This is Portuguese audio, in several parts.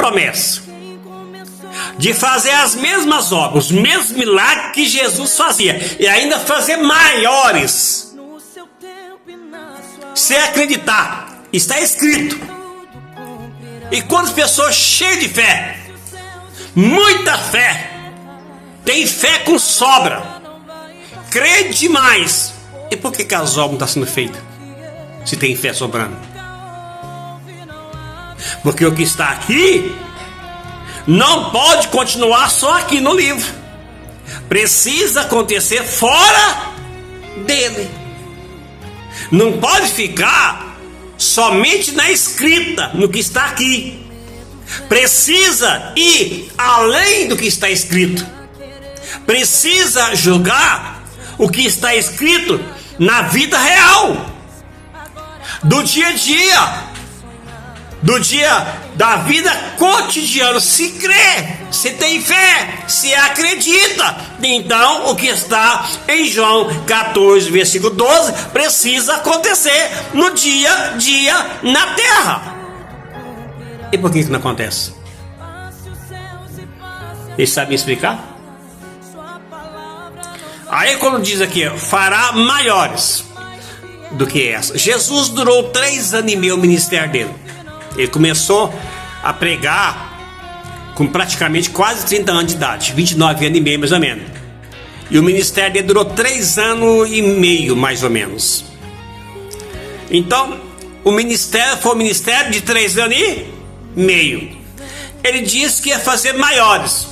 promessa de fazer as mesmas obras, os mesmos milagres que Jesus fazia, e ainda fazer maiores. Se acreditar, está escrito. E quantas pessoas cheias de fé, muita fé, tem fé com sobra, crê demais. E por que as obras não estão sendo feitas, se tem fé sobrando? Porque o que está aqui não pode continuar só aqui no livro, precisa acontecer fora dele. Não pode ficar somente na escrita, no que está aqui. Precisa ir além do que está escrito. Precisa julgar o que está escrito na vida real, do dia a dia, do dia da vida cotidiana. Se crê, se tem fé, se acredita, então o que está em João 14, versículo 12, precisa acontecer no dia a dia na terra. E por que não acontece? Eles sabem explicar? Aí quando diz aqui, fará maiores do que essa. Jesus durou 3 anos e meio o ministério dele. Ele começou a pregar com praticamente quase 30 anos de idade, 29 anos e meio mais ou menos. E o ministério dele durou 3 anos e meio mais ou menos. Então, o ministério foi um ministério de 3 anos e meio. Ele disse que ia fazer maiores.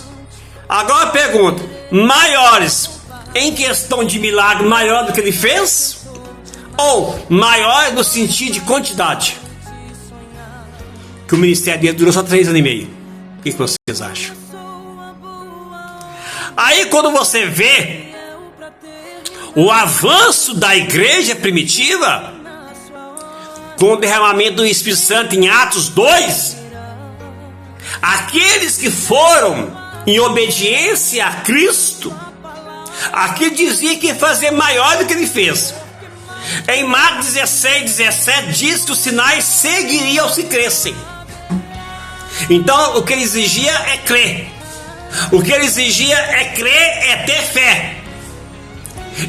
Agora eu pergunto, maiores em questão de milagre, maior do que ele fez? Ou maior no sentido de quantidade? Que o ministério dele durou só 3 anos e meio. O que vocês acham? Aí quando você vê o avanço da igreja primitiva, com o derramamento do Espírito Santo em Atos 2, aqueles que foram em obediência a Cristo, aqui dizia que ia fazer maior do que ele fez. Em Marcos 16, 17 diz que os sinais seguiriam se crescem. Então o que ele exigia é crer. O que ele exigia é crer, é ter fé.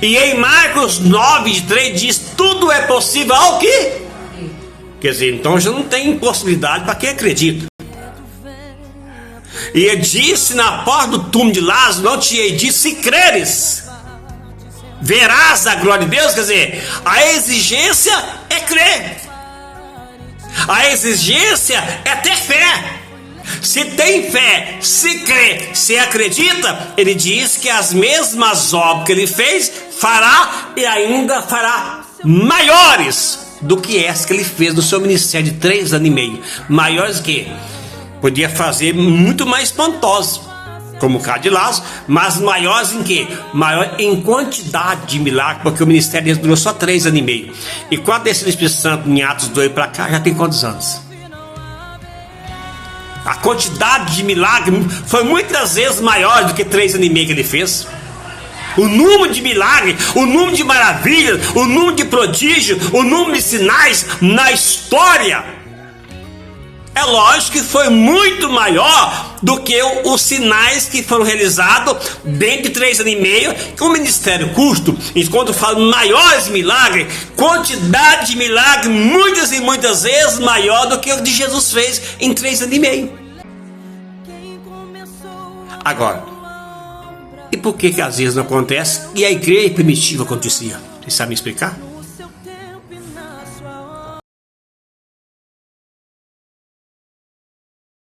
E em Marcos 9, 3 diz, tudo é possível ao que? Quer dizer, então já não tem impossibilidade para quem acredita. E ele disse na porta do túmulo de Lázaro, não te disse, se creres, verás a glória de Deus. Quer dizer, a exigência é crer. A exigência é ter fé. Se tem fé, se crê, se acredita, ele diz que as mesmas obras que ele fez, fará e ainda fará maiores do que essa que ele fez no seu ministério de 3 anos e meio. Maiores que podia fazer muito mais espantosos, como o caso de Lázaro, mas maiores em quê? Maior em quantidade de milagres, porque o ministério dele durou só 3 anos e meio. E quando desceu o Espírito Santo em Atos 2 para cá, já tem quantos anos? A quantidade de milagres foi muitas vezes maior do que 3 anos e meio que ele fez. O número de milagres, o número de maravilhas, o número de prodígios, o número de sinais na história, é lógico que foi muito maior do que os sinais que foram realizados dentro de 3 anos e meio, que o ministério curto. Enquanto eu falo maiores milagres, quantidade de milagres muitas e muitas vezes maior do que o de Jesus fez em 3 anos e meio. Agora, e por que às vezes não acontece e a igreja primitiva acontecia? Vocês sabem explicar?